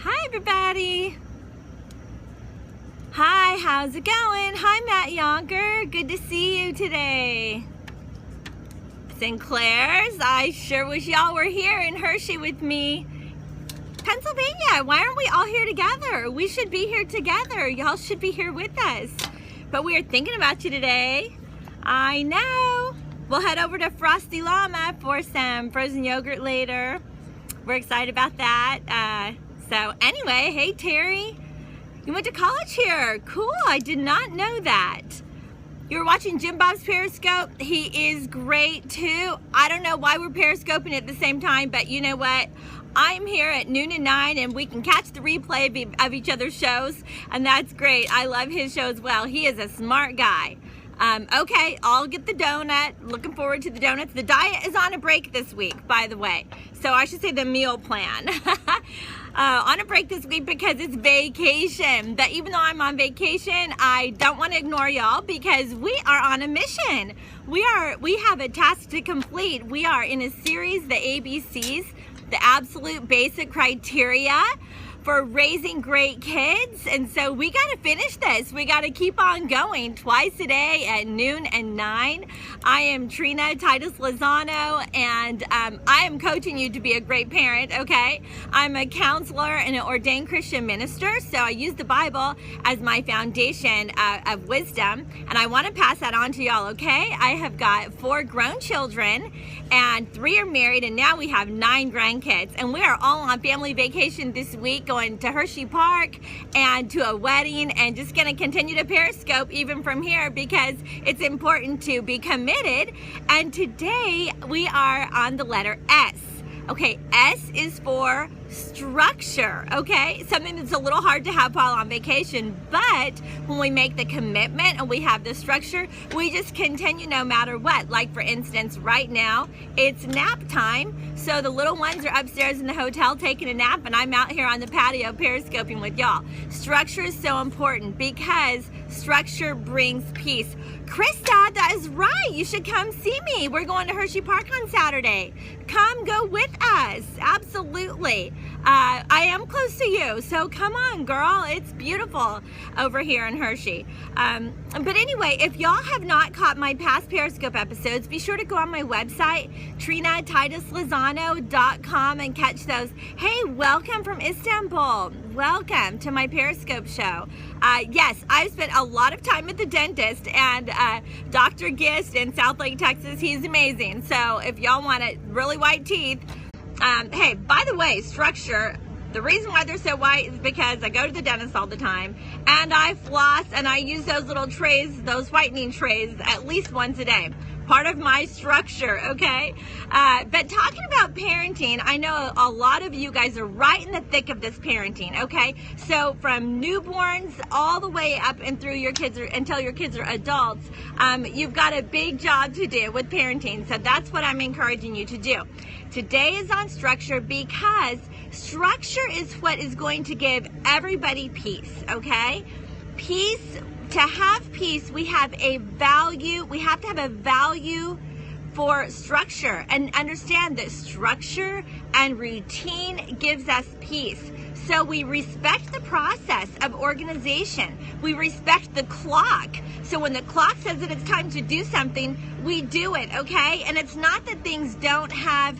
Hi, everybody. Hi, how's it going? Hi, Matt Yonker. Good to see you today. Sinclair's, I sure wish y'all were here in Hershey with me. Pennsylvania, why aren't we all here together? We should be here together. Y'all should be here with us. But we are thinking about you today. I know. We'll head over to Frosty Llama for some frozen yogurt later. We're excited about that. So anyway, hey Terry, you went to college here. Cool, I did not know that. You were watching Jim Bob's Periscope. He is great too. I don't know why we're Periscoping at the same time, but you know what? I'm here at noon and 9 and we can catch the replay of each other's shows, and that's great. I love his show as well. He is a smart guy. Okay, I'll get the donut. Looking forward to the donuts. The diet is on a break this week, by the way. So I should say the meal plan. On a break this week because it's vacation. But even though I'm on vacation, I don't want to ignore y'all because we are on a mission. We have a task to complete. We are in a series, the ABCs, the absolute basic criteria for raising great kids, and so we got to finish this. We got to keep on going twice a day at noon and 9. I am Trina Titus Lozano, and I am coaching you to be a great parent, okay? I'm a counselor and an ordained Christian minister, so I use the Bible as my foundation of wisdom, and I want to pass that on to y'all, okay? I have got 4 grown children, and 3 are married, and now we have 9 grandkids, and we are all on family vacation this week, going to Hershey Park and to a wedding, and just going to continue to Periscope even from here because it's important to be committed. And today we are on the letter S. Okay, S is for structure, okay? Something that's a little hard to have while on vacation, but when we make the commitment and we have the structure, we just continue no matter what. Like for instance, right now, it's nap time, so the little ones are upstairs in the hotel taking a nap, and I'm out here on the patio periscoping with y'all. Structure is so important because structure brings peace. Krista, that is right. You should come see me. We're going to Hershey Park on Saturday. Come go with us. Absolutely. I am close to you, so come on, girl. It's beautiful over here in Hershey. But anyway, if y'all have not caught my past Periscope episodes, be sure to go on my website, TrinaTitusLozano.com, and catch those. Hey, welcome from Istanbul. Welcome to my Periscope show. Yes, I've spent a lot of time at the dentist, and Dr. Gist in South Lake, Texas, he's amazing. So if y'all want really white teeth, hey, by the way, structure, the reason why they're so white is because I go to the dentist all the time, and I floss, and I use those little trays, those whitening trays, at least once a day. Part of my structure, okay? But talking about parenting, I know a lot of you guys are right in the thick of this parenting, okay? So from newborns all the way up and through your kids until your kids are adults, you've got a big job to do with parenting. So that's what I'm encouraging you to do. Today is on structure because structure is what is going to give everybody peace, okay? Peace. To have peace, we have a value. We have to have a value for structure, and understand that structure and routine gives us peace. So we respect the process of organization. We respect the clock. So when the clock says that it's time to do something, we do it, okay? And it's not that things don't have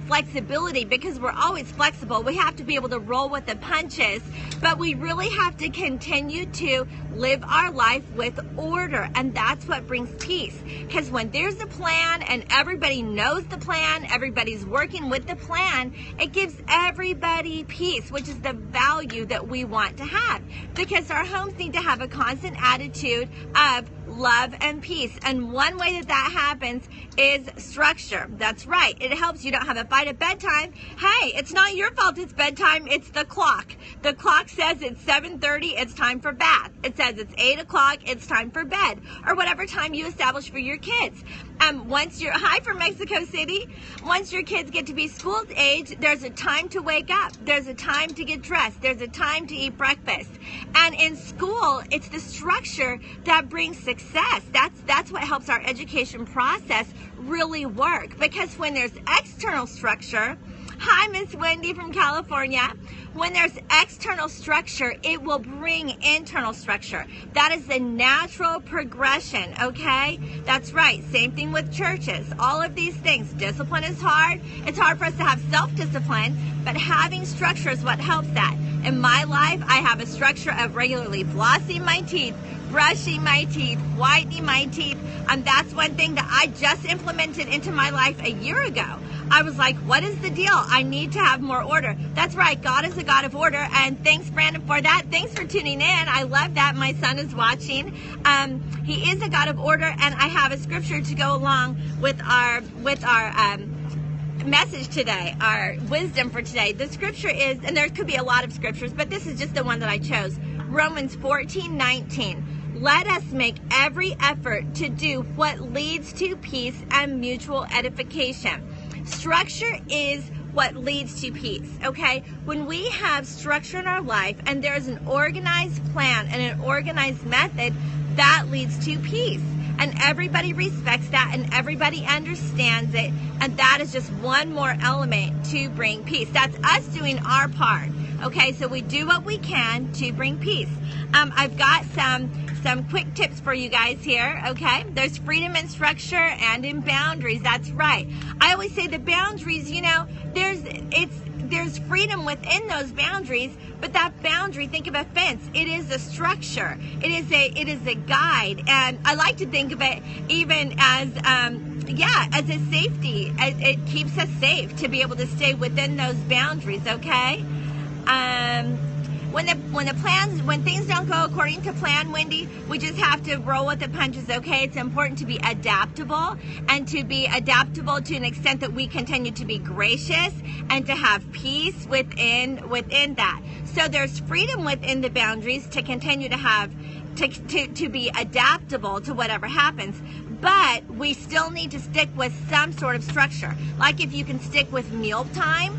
flexibility, because we're always flexible. We have to be able to roll with the punches, but we really have to continue to live our life with order, and that's what brings peace. Because when there's a plan and everybody knows the plan, everybody's working with the plan, it gives everybody peace, which is the value that we want to have, because our homes need to have a constant attitude of love and peace. And one way that happens is structure. That's right. It helps you don't have a fight at bedtime. Hey, it's not your fault it's bedtime. It's the clock. The clock says it's 7:30. It's time for bath. It says it's 8 o'clock. It's time for bed, or whatever time you establish for your kids. Hi from Mexico City. Once your kids get to be school age, there's a time to wake up. There's a time to get dressed. There's a time to eat breakfast. And in school, it's the structure that brings success. That's what helps our education process really work. Because when there's external structure, hi, Miss Wendy from California. When there's external structure, it will bring internal structure. That is the natural progression, okay? That's right. Same thing with churches. All of these things. Discipline is hard. It's hard for us to have self-discipline, but having structure is what helps that. In my life, I have a structure of regularly flossing my teeth, brushing my teeth, whitening my teeth, and that's one thing that I just implemented into my life a year ago. I was like, what is the deal? I need to have more order. That's right, God is a God of order, and thanks, Brandon, for that. Thanks for tuning in. I love that. My son is watching. He is a God of order, and I have a scripture to go along with our message today, our wisdom for today. The scripture is, and there could be a lot of scriptures, but this is just the one that I chose. Romans 14:19. Let us make every effort to do what leads to peace and mutual edification. Structure is what leads to peace, okay? When we have structure in our life and there's an organized plan and an organized method, that leads to peace. And everybody respects that and everybody understands it. And that is just one more element to bring peace. That's us doing our part, okay? So we do what we can to bring peace. I've got some quick tips for you guys here, okay? There's freedom in structure and in boundaries. That's right. I always say the boundaries, you know, there's freedom within those boundaries, but that boundary, think of a fence. It is a structure. It is a guide, and I like to think of it even as as a safety. It keeps us safe to be able to stay within those boundaries, okay? When things don't go according to plan, Wendy, we just have to roll with the punches, okay? It's important to be adaptable, and to be adaptable to an extent that we continue to be gracious and to have peace within that. So there's freedom within the boundaries to continue to have, to be adaptable to whatever happens. But we still need to stick with some sort of structure. Like if you can stick with meal time,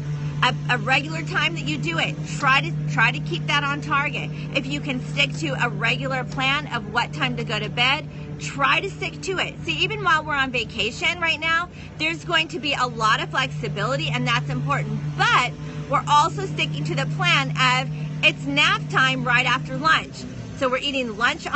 a regular time that you do it, try to keep that on target. If you can stick to a regular plan of what time to go to bed, try to stick to it. See, even while we're on vacation right now, there's going to be a lot of flexibility, and that's important. But we're also sticking to the plan of it's nap time right after lunch. So we're eating lunch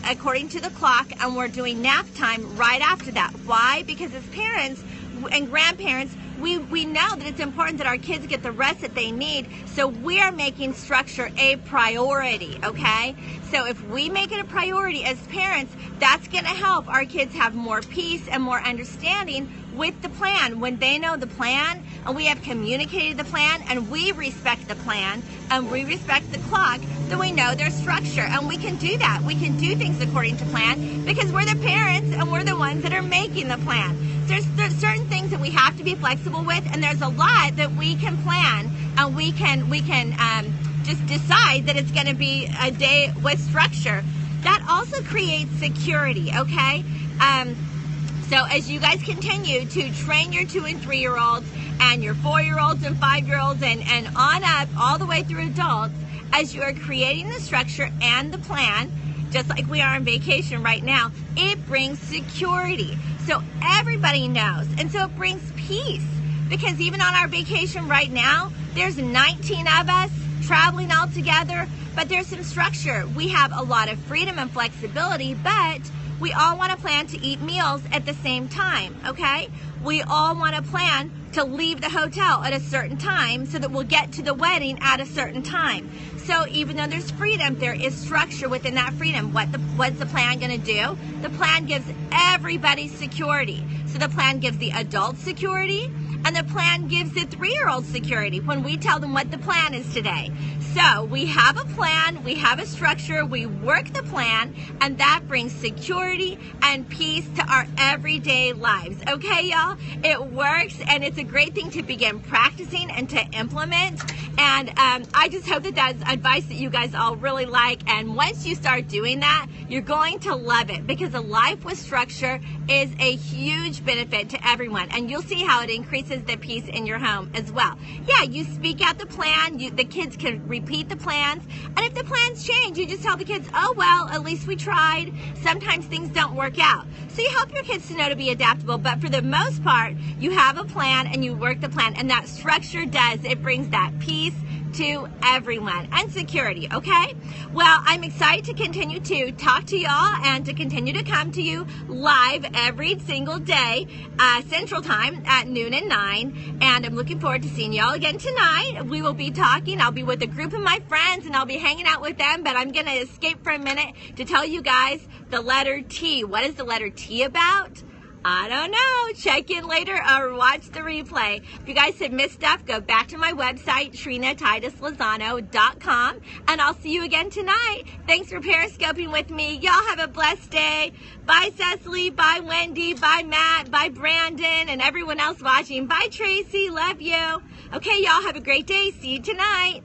according to the clock, and we're doing nap time right after that. Why? Because as parents and grandparents, we know that it's important that our kids get the rest that they need, so we're making structure a priority, okay? So if we make it a priority as parents, that's going to help our kids have more peace and more understanding with the plan. When they know the plan and we have communicated the plan and we respect the plan and we respect the clock, then we know there's structure, and we can do that. We can do things according to plan because we're the parents and we're the ones that are making the plan. There's certain things that we have to be flexible with, and there's a lot that we can plan, and we can just decide that it's going to be a day with structure. That also creates security, okay? So as you guys continue to train your 2 and 3-year-olds and your 4-year-olds and 5-year-olds and on up all the way through adults, as you are creating the structure and the plan, just like we are on vacation right now, it brings security. So everybody knows. And so it brings peace. Because even on our vacation right now, there's 19 of us traveling all together, but there's some structure. We have a lot of freedom and flexibility, but we all want to plan to eat meals at the same time, okay? We all want to plan to leave the hotel at a certain time so that we'll get to the wedding at a certain time. So even though there's freedom, there is structure within that freedom. What's the plan going to do? The plan gives everybody security. So the plan gives the adults security, and the plan gives the 3-year-old security when we tell them what the plan is today. So we have a plan, we have a structure, we work the plan, and that brings security and peace to our everyday lives. Okay, y'all? It works, and it's a great thing to begin practicing and to implement. And I just hope that that's advice that you guys all really like. And once you start doing that, you're going to love it, because a life with structure is a huge benefit to everyone. And you'll see how it increases the peace in your home as well. Yeah, you speak out the plan, the kids can repeat the plans, and if the plans change, you just tell the kids, oh well, at least we tried. Sometimes things don't work out. So you help your kids to know to be adaptable, but for the most part, you have a plan and you work the plan, and that structure it brings that peace, to everyone and security, okay? Well, I'm excited to continue to talk to y'all and to continue to come to you live every single day, Central Time at noon and 9. And I'm looking forward to seeing y'all again tonight. We will be talking. I'll be with a group of my friends and I'll be hanging out with them, but I'm going to escape for a minute to tell you guys the letter T. What is the letter T about? I don't know. Check in later or watch the replay. If you guys have missed stuff, go back to my website, TrinaTitusLozano.com, and I'll see you again tonight. Thanks for periscoping with me. Y'all have a blessed day. Bye, Cecily. Bye, Wendy. Bye, Matt. Bye, Brandon, and everyone else watching. Bye, Tracy. Love you. Okay, y'all have a great day. See you tonight.